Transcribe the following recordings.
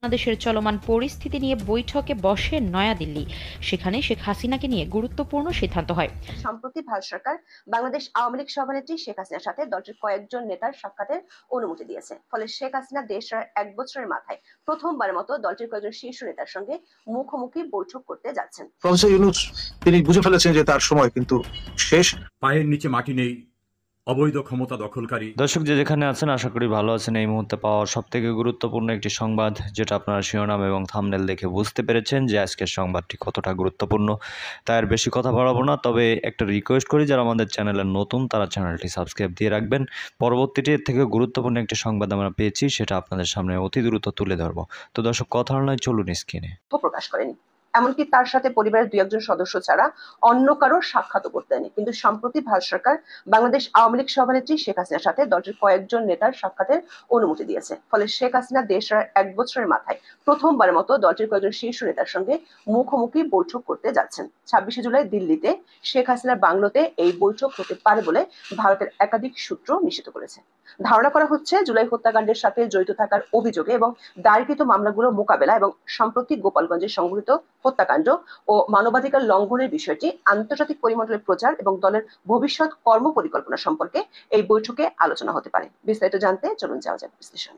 বাংলাদেশের চলমান পরিস্থিতি নিয়ে বৈঠকে বসে নয়াদিল্লি। সেখানে শেখ হাসিনাকে নিয়ে গুরুত্বপূর্ণ সিদ্ধান্ত হয়। সম্প্রতি ভারত সরকার বাংলাদেশ আওয়ামী লীগ সভানেত্রী শেখ হাসিনার সাথে দলটির কয়েকজন নেতার সাক্ষাতের অনুমতি দিয়েছে। ফলে শেখ হাসিনা দেশের 1 বছরের মাথায় প্রথমবারের মতো দলটির কয়েকজন শীর্ষ নেতার সঙ্গে মুখোমুখি বৈঠক করতে যাচ্ছেন। প্রফেসর ইউনূস তিনি বুঝে ফেলেছেন যে তার সময় কিন্তু শেষ। পায়ের নিচে মাটি নেই অবৈধ ক্ষমতা দখলকারী। দর্শক যে যেখানে আছেন আশা করি ভালো আছেন। এই মুহূর্তে পাওয়া সবথেকে গুরুত্বপূর্ণ একটি সংবাদ, যেটা আপনারা শিরোনাম এবং থাম্বনেল দেখে বুঝতে পেরেছেন যে আজকের সংবাদটি কতটা গুরুত্বপূর্ণ। তাই আর বেশি কথা বাড়াবো না, তবে একটা রিকোয়েস্ট করি যারা আমাদের চ্যানেলে নতুন তারা চ্যানেলটি সাবস্ক্রাইব দিয়ে রাখবেন। পরবর্তীতে এর থেকে গুরুত্বপূর্ণ একটি সংবাদ আমরা পেয়েছি, সেটা আপনাদের সামনে অতি দ্রুত তুলে ধরবো। তো দর্শক কথা নয়, চলুন স্ক্রিনে। প্রকাশ করেনি, এমনকি তার সাথে পরিবারের 2-1 সদস্য ছাড়া অন্য কারো সাক্ষাৎও করতে দেয়নি। কিন্তু সম্প্রতি ভারত সরকার বাংলাদেশ আওয়ামী লীগ সভানেত্রী শেখ হাসিনার সাথে দলটির কয়েকজন নেতার সাক্ষাতের অনুমতি দিয়েছে। ফলে শেখ হাসিনা দেশের 1 বছরের মাথায় প্রথমবারের মতো দলটির কয়েকজন শীর্ষ নেতার সঙ্গে মুখোমুখি বৈঠক করতে যাচ্ছেন। 26শে জুলাই দিল্লিতে শেখ হাসিনার বাংলোতে এই বৈঠক হতে পারে বলে ভারতের একাধিক সূত্র নিশ্চিত করেছে। ধারণা করা হচ্ছে জুলাই হত্যাকাণ্ডের সাথে জড়িত থাকার অভিযোগে এবং দায়েরকৃত মামলাগুলো মোকাবেলা এবং সম্প্রতি গোপালগঞ্জে সংঘটিত হত্যাকাণ্ড ও মানবাধিকার লঙ্ঘনের বিষয়টি আন্তর্জাতিক পরিমণ্ডলে প্রচার এবং দলের ভবিষ্যৎ কর্ম পরিকল্পনা সম্পর্কে এই বৈঠকে আলোচনা হতে পারে। বিস্তারিত জানতে চলুন যাওয়া যাক বিশ্লেষণ।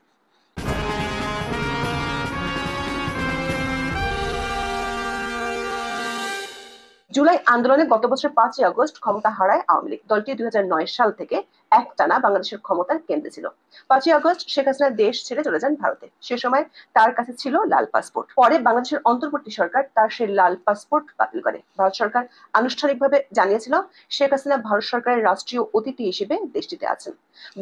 জুলাই আন্দোলনে গত বছর 5ই আগস্ট ক্ষমতা হারায় আওয়ামী লীগ। দলটি 2009 সাল থেকে একটানা বাংলাদেশের ক্ষমতার কেন্দ্রে ছিল। 5ই আগস্ট শেখ হাসিনা দেশ ছেড়ে চলে যান ভারতে। সে সময় তার কাছে ছিল লাল পাসপোর্ট। পরে বাংলাদেশের অন্তর্বর্তী সরকার তার সেই লাল পাসপোর্ট বাতিল করে। ভারত সরকার আনুষ্ঠানিকভাবে জানিয়েছিল শেখ হাসিনা ভারত সরকারের রাষ্ট্রীয় অতিথি হিসেবে দেশটিতে আছেন।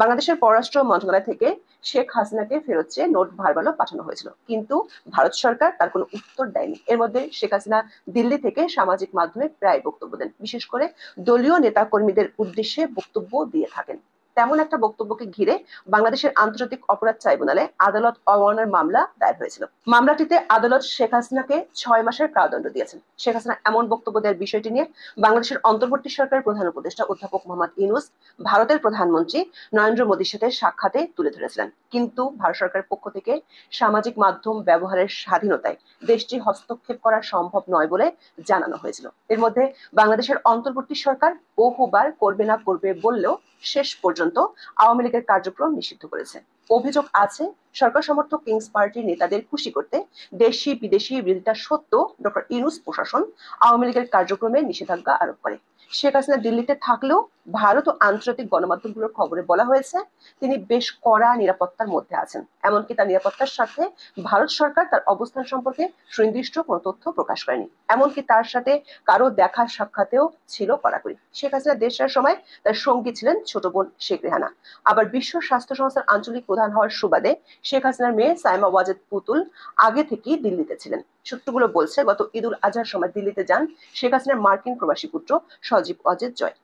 বাংলাদেশের পররাষ্ট্র মন্ত্রণালয় থেকে শেখ হাসিনাকে ফেরত চেয়ে নোট ভারবালও পাঠানো হয়েছিল, কিন্তু ভারত সরকার তার কোনো উত্তর দেয়নি। এর মধ্যে শেখ হাসিনা দিল্লি থেকে সামাজিক মাধ্যমে প্রায় বক্তব্য দেন, বিশেষ করে দলীয় নেতা কর্মীদের উদ্দেশ্যে বক্তব্য দিয়ে থাকেন। তেমন একটা বক্তব্যকে ঘিরে বাংলাদেশের আন্তর্জাতিক অপরাধ ট্রাইব্যুনালে আদালত অবমাননার মামলা দায়ের হয়েছিল। মামলাটিতে আদালত শেখ হাসিনাকে 6 মাসের কারাদণ্ড দিয়েছেন। শেখ হাসিনা এমন বক্তব্য দেওয়ার বিষয়টি নিয়ে বাংলাদেশের অন্তর্বর্তী সরকারের প্রধান উপদেষ্টা অধ্যাপক মোহাম্মদ ইউনূস ভারতের প্রধানমন্ত্রী নরেন্দ্র মোদীর সাথে সাক্ষাতে তুলে ধরেছিলেন। কিন্তু ভারত সরকারের পক্ষ থেকে সামাজিক মাধ্যম ব্যবহারের স্বাধীনতায় দেশটি হস্তক্ষেপ করা সম্ভব নয় বলে জানানো হয়েছিল। এর মধ্যে বাংলাদেশের অন্তর্বর্তী সরকার বহুবার করবে না করবে বললেও শেষ পর্যন্ত আওয়ামী লীগের কার্যক্রম নিষিদ্ধ করেছে। অভিযোগ আছে সরকার সমর্থক কিংস পার্টির নেতাদের খুশি করতে দেশি বিদেশি বিরোধিতা সত্ত্বেও ডক্টর ইউনূস প্রশাসন আওয়ামী লীগের কার্যক্রমে নিষেধাজ্ঞা আরোপ করে। শেখ হাসিনা দিল্লিতে থাকলেও ভারত ও আন্তর্জাতিক গণমাধ্যমগুলোর খবরে বলা হয়েছে তিনি বেশ কড়া নিরাপত্তার মধ্যে আছেন। এমনকি তার নিরাপত্তার সাথে ভারত সরকার তার অবস্থান সম্পর্কে সুনির্দিষ্ট কোনো তথ্য প্রকাশ করেনি। এমনকি তার সাথে কারো দেখা সাক্ষাতেও ছিল কড়াকড়ি। শেখ হাসিনা দেশ ছাড়ার সময় তার সঙ্গী ছিলেন ছোট বোন শেখ রেহানা। আবার বিশ্ব স্বাস্থ্য সংস্থার আঞ্চলিক প্রধান হওয়ার সুবাদে শেখ হাসিনার মেয়ে সাইমা ওয়াজেদ পুতুল আগে থেকেই দিল্লিতে ছিলেন। সূত্রগুলো বলছে গত ঈদুল আজহার সময় দিল্লিতে যান শেখ হাসিনার মার্কিন প্রবাসী পুত্র সজীব ওয়াজেদ জয়।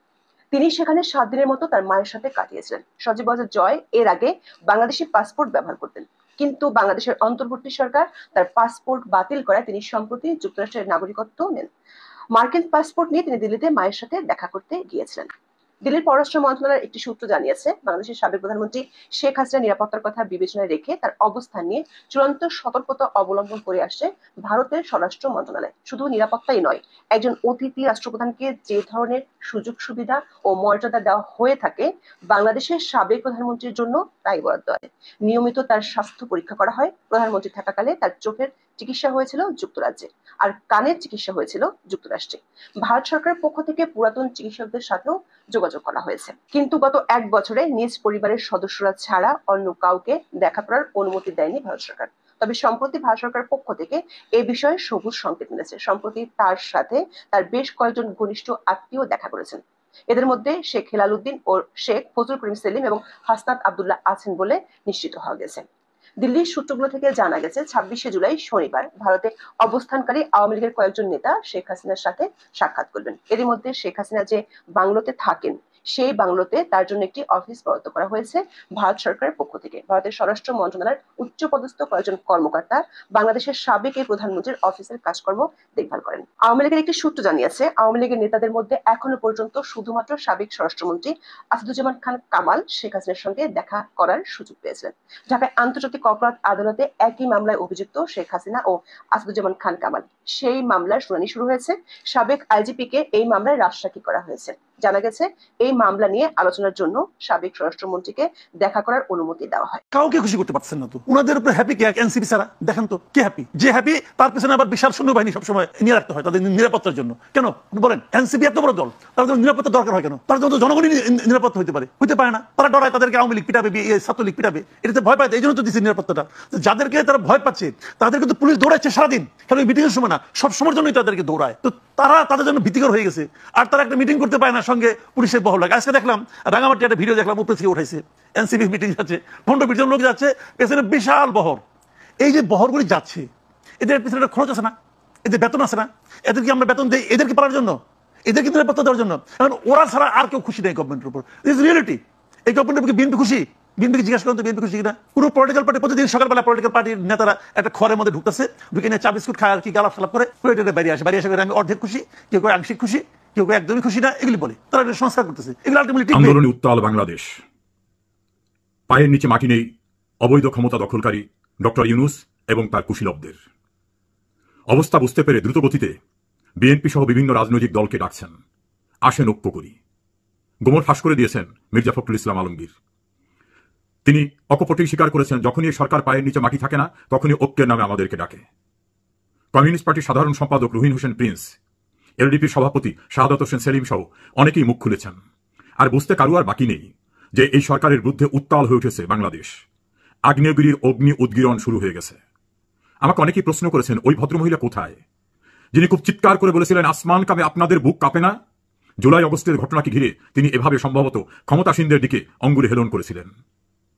তিনি সেখানে 7 দিনের মতো তার মায়ের সাথে কাটিয়েছিলেন। সজীব ওয়াজেদ জয় এর আগে বাংলাদেশি পাসপোর্ট ব্যবহার করতেন, কিন্তু বাংলাদেশের অন্তর্বর্তী সরকার তার পাসপোর্ট বাতিল করায় তিনি সম্প্রতি যুক্তরাষ্ট্রের নাগরিকত্ব নেন। মার্কিন পাসপোর্ট নিয়ে তিনি দিল্লিতে মায়ের সাথে দেখা করতে গিয়েছিলেন। দিল্লির পররাষ্ট্র মন্ত্রণালয়ের একটি সূত্র জানিয়েছে বাংলাদেশের সাবেক প্রধানমন্ত্রী শেখ হাসিনা নিরাপত্তার কথা বিবেচনায় রেখে তার অবস্থান নিয়ে চূড়ান্ত সতর্কতা অবলম্বন করে আসছে ভারতের স্বরাষ্ট্র মন্ত্রণালয়। শুধু নিরাপত্তাই নয়, একজন অতিথি রাষ্ট্রপ্রধানকে যে ধরনের সুযোগ সুবিধা ও মর্যাদা দেওয়া হয়ে থাকে বাংলাদেশের সাবেক প্রধানমন্ত্রীর জন্য তাই বরাদ্দ আছে। নিয়মিত তার স্বাস্থ্য পরীক্ষা করা হয়। প্রধানমন্ত্রী থাকাকালে তার চোখের চিকিৎসা হয়েছিল যুক্তরাজ্যে, আর কানের চিকিৎসা হয়েছিল যুক্তরাষ্ট্রে। ভারত সরকারের পক্ষ থেকে পুরাতন চিকিৎসকদের সাথেও যোগাযোগ করা হয়েছে, কিন্তু গত 1 বছরে নিজ পরিবারের সদস্যরা ছাড়া অন্য কাউকে দেখা করার অনুমতি দেয়নি ভারত সরকার। তবে সম্প্রতি ভারত সরকারের পক্ষ থেকে এ বিষয়ে সবুজ সংকেত মিলেছে। সম্প্রতি তার সাথে তার বেশ কয়েকজন ঘনিষ্ঠ আত্মীয় দেখা করেছেন। এদের মধ্যে শেখ হেলাল উদ্দিন ও শেখ ফজলুল করিম সেলিম এবং হাসনাত আব্দুল্লাহ আছেন বলে নিশ্চিত হওয়া গেছে। দিল্লির সূত্রগুলো থেকে জানা গেছে 26শে জুলাই শনিবার ভারতে অবস্থানকারী আওয়ামী লীগের কয়েকজন নেতা শেখ হাসিনার সাথে সাক্ষাৎ করবেন। এর মধ্যে শেখ হাসিনা যে বাংলোতে থাকেন সেই বাংলোতে তার জন্য একটি অফিস বরাদ্দ করা হয়েছে ভারত সরকারের পক্ষ থেকে। ভারতের স্বরাষ্ট্র মন্ত্রণালয়ের উচ্চপদস্থ কয়েকজন কর্মকর্তা বাংলাদেশের সাবেক এই প্রধানমন্ত্রীর অফিসের কাজকর্ম দেখভাল করেন। আওয়ামী লীগের একটি সূত্র জানিয়েছে, আওয়ামী লীগের নেতাদের মধ্যে এখনো পর্যন্ত শুধুমাত্র সাবেক স্বরাষ্ট্রমন্ত্রী আসাদুজ্জামান খান কামাল শেখ হাসিনার সঙ্গে দেখা করার সুযোগ পেয়েছিলেন। ঢাকায় আন্তর্জাতিক অপরাধ আদালতে একই মামলায় অভিযুক্ত শেখ হাসিনা ও আসাদুজ্জামান খান কামাল। সেই মামলার শুনানি শুরু হয়েছে। সাবেক আইজিপি কে এই মামলায় রাজসাক্ষী করা হয়েছে। জানা গেছে এই মামলা নিয়ে আলোচনার জন্য সাবেক স্বরাষ্ট্রমন্ত্রীকে দেখা করার অনুমতি দেওয়া হয়। কাউকে খুশি করতে পারছেন না তো, উনাদের উপরে হ্যাপি কে এনসিপি ছাড়া? দেখেন তো কে হ্যাপি? যে হ্যাপি তার পেছনে আবার বিশাল সৈন্যবাহিনী সবসময় নিয়ে রাখতে হয় তাদের নিরাপত্তার জন্য। কেন বলেন? এনসিপি এত বড় দল, তাদের নিরাপত্তা দরকার হয় কেন? তার জন্য জনগণই নিরাপত্তা হতে পারে না। তারা ডরায় তাদেরকে আওয়ামী লীগ পিটাবে, ছাত্রলীগ পিটাবে, এটাতে ভয় পায়। এই জন্য তো দিচ্ছে নিরাপত্তাটা। যাদেরকে তারা ভয় পাচ্ছে তাদেরকে তো পুলিশ দৌড়াচ্ছে সারাদিন, কারণ মিটিং এর সময় না, সব সময়ের জন্যই তাদেরকে দৌড়ায়। তো তারা তাদের জন্য ভীতিকর হয়ে গেছে। আর তারা একটা মিটিং করতে পারে না, সঙ্গে পুলিশের বহল লাগে। আজকে দেখলাম রাঙামাটি একটা ভিডিও দেখলাম, উপরে থেকে উঠাইছে, এনসিপি মিটিং যাচ্ছে, 15-20 জন লোক যাচ্ছে, পেছনে বিশাল বহর। এই যে বহরগুলি যাচ্ছে, এদের পিছনে একটা খরচ আছে না? এদের বেতন আছে না? এদেরকে আমরা বেতন দিই এদেরকে পারার জন্য, এদেরকে নিরাপত্তা দেওয়ার জন্য। কারণ ওরা ছাড়া আর কেউ খুশি নেই গভর্নমেন্টের উপর। This reality. এই গভর্নমেন্টের বিএনপি খুশি? বিএনপিকে জিজ্ঞাসা করেন তো বিএনপি খুশি কিনা? পুরো পলিটিক্যাল পার্টি প্রতিদিন সকালবেলা পলিটিক্যাল পার্টির নেতারা একটা ঘরের মধ্যে ঢুকতেছে, ঢুকে নিয়ে চা বিস্কুট খায় আর কি গালাপ সালাপ করে বাইরে আসে। আমি অর্ধেক খুশি, কেউ কেউ আংশিক খুশি, কেউ কেউ একদমই খুশি না, এগুলি বলে তারা সংস্কার করতেছে। এগুলো আলটিমেটলি আন্দোলনে উত্তাল বাংলাদেশ। পায়ের নিচে মাটি নেই অবৈধ ক্ষমতা দখলকারী ডক্টর ইউনূস এবং তার কুশীলবদের। অবস্থা বুঝতে পেরে দ্রুত গতিতে বিএনপি সহ বিভিন্ন রাজনৈতিক দলকে ডাকছেন, আসেন ঐক্য করি। গোমর ফাঁস করে দিয়েছেন মির্জা ফখরুল ইসলাম আলমগীর। তিনি অকপটেই স্বীকার করেছেন, যখনই সরকার পায়ের নিচে মাটি থাকে না, তখনই ঐক্যের নামে আমাদেরকে ডাকে। কমিউনিস্ট পার্টির সাধারণ সম্পাদক রুহিন হোসেন প্রিন্স, এলডিপির সভাপতি শাহাদাত হোসেন সেলিম সহ অনেকেই মুখ খুলেছেন। আর বুঝতে কারো আর বাকি নেই যে এই সরকারের বিরুদ্ধে উত্তাল হয়ে উঠেছে বাংলাদেশ। আগ্নেয়গিরির অগ্নি উদ্গীরণ শুরু হয়ে গেছে। আমাকে অনেকেই প্রশ্ন করেছেন, ওই ভদ্রমহিলা কোথায় যিনি খুব চিৎকার করে বলেছিলেন, আসমান কাঁপে আপনাদের বুক কাঁপে না? জুলাই আগস্টের ঘটনাকে ঘিরে তিনি এভাবে সম্ভবত ক্ষমতাসীনদের দিকে অঙ্গুলি হেলন করেছিলেন।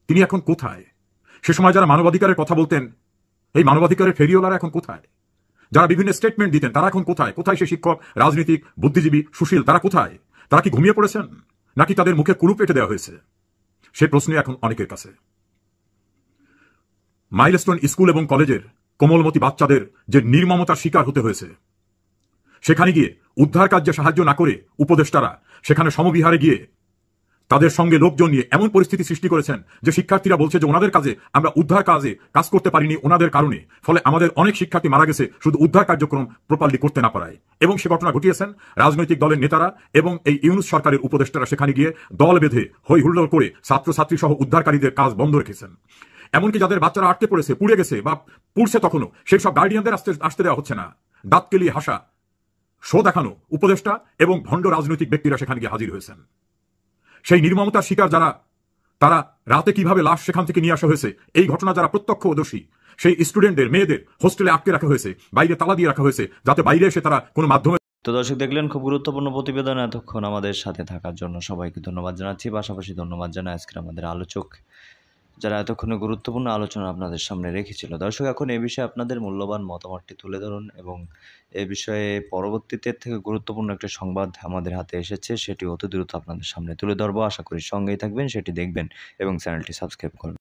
তিনি এখন কোথায়? সে সময় যারা মানবাধিকারের কথা বলতেন, এই মানবাধিকারের ফেরিওয়ালারা এখন কোথায়? যারা বিভিন্ন স্টেটমেন্ট দিতেন, তারা এখন কোথায়? কোথায় সে শিক্ষক, রাজনীতিক, বুদ্ধিজীবী, সুশীল, তারা কোথায়? তারা কি ঘুমিয়ে পড়েছেন, নাকি তাদের মুখে কুলুপ পেটে দেওয়া হয়েছে? সে প্রশ্ন এখন অনেকের কাছে। মাইলস্টোন স্কুল এবং কলেজের কোমলমতি বাচ্চাদের যে নির্মমতার শিকার হতে হয়েছে, সেখানে গিয়ে উদ্ধার কার্যে সাহায্য না করে উপদেষ্টারা সেখানে সমবিহারে গিয়ে তাদের সঙ্গে লোকজন নিয়ে এমন পরিস্থিতি সৃষ্টি করেছেন যে শিক্ষার্থীরা বলছে যে ওনাদের কাজে আমরা উদ্ধার কাজে কাজ করতে পারিনি ওনাদের কারণে, ফলে আমাদের অনেক শিক্ষার্থী মারা গেছে শুধু উদ্ধার কার্যক্রম প্রপারলি করতে না পারায়। এবং সে ঘটনা ঘটিয়েছেন রাজনৈতিক দলের নেতারা এবং এই ইউনূস সরকারের উপদেষ্টারা সেখানে গিয়ে দল বেঁধে হই হুল্লোড় করে ছাত্রছাত্রী সহ উদ্ধারকারীদের কাজ বন্ধ রেখেছেন। এমনকি যাদের বাচ্চারা আটকে পড়েছে, পুড়ে গেছে বা পুড়ছে, তখনও সেই সব গার্ডিয়ানদের আসতে দেওয়া হচ্ছে না। দাঁত কেলিয়ে হাসা, শো দেখানো উপদেষ্টা এবং ভণ্ড রাজনৈতিক ব্যক্তিরা সেখানে গিয়ে হাজির হয়েছেন। সেই নির্মমতার শিকার যারা, তারা রাতে কিভাবে লাশ সেখান থেকে নিয়ে আসা হয়েছে, এই ঘটনা যারা প্রত্যক্ষদর্শী, সেই স্টুডেন্টদের, মেয়েদের হোস্টেলে আটকে রাখা হয়েছে, বাইরে তালা দিয়ে রাখা হয়েছে, যাতে বাইরে এসে তারা কোনো মাধ্যমে। তো দর্শক দেখলেন খুব গুরুত্বপূর্ণ প্রতিবেদন। এতক্ষণ আমাদের সাথে থাকার জন্য সবাইকে ধন্যবাদ জানাচ্ছি। পাশাপাশি ধন্যবাদ জানাই আজকের আমাদের আলোচক, যারা এতক্ষণে গুরুত্বপূর্ণ আলোচনা আপনাদের সামনে রেখেছিল। দর্শক, এখন এই বিষয়ে আপনাদের মূল্যবান মতামতটি তুলে ধরুন এবং এ বিষয়ে পরবর্তীতে থেকে গুরুত্বপূর্ণ একটা সংবাদ আমাদের হাতে এসেছে, সেটি অতি দ্রুত আপনাদের সামনে তুলে ধরবো। আশা করি সঙ্গেই থাকবেন, সেটি দেখবেন এবং চ্যানেলটি সাবস্ক্রাইব করবেন।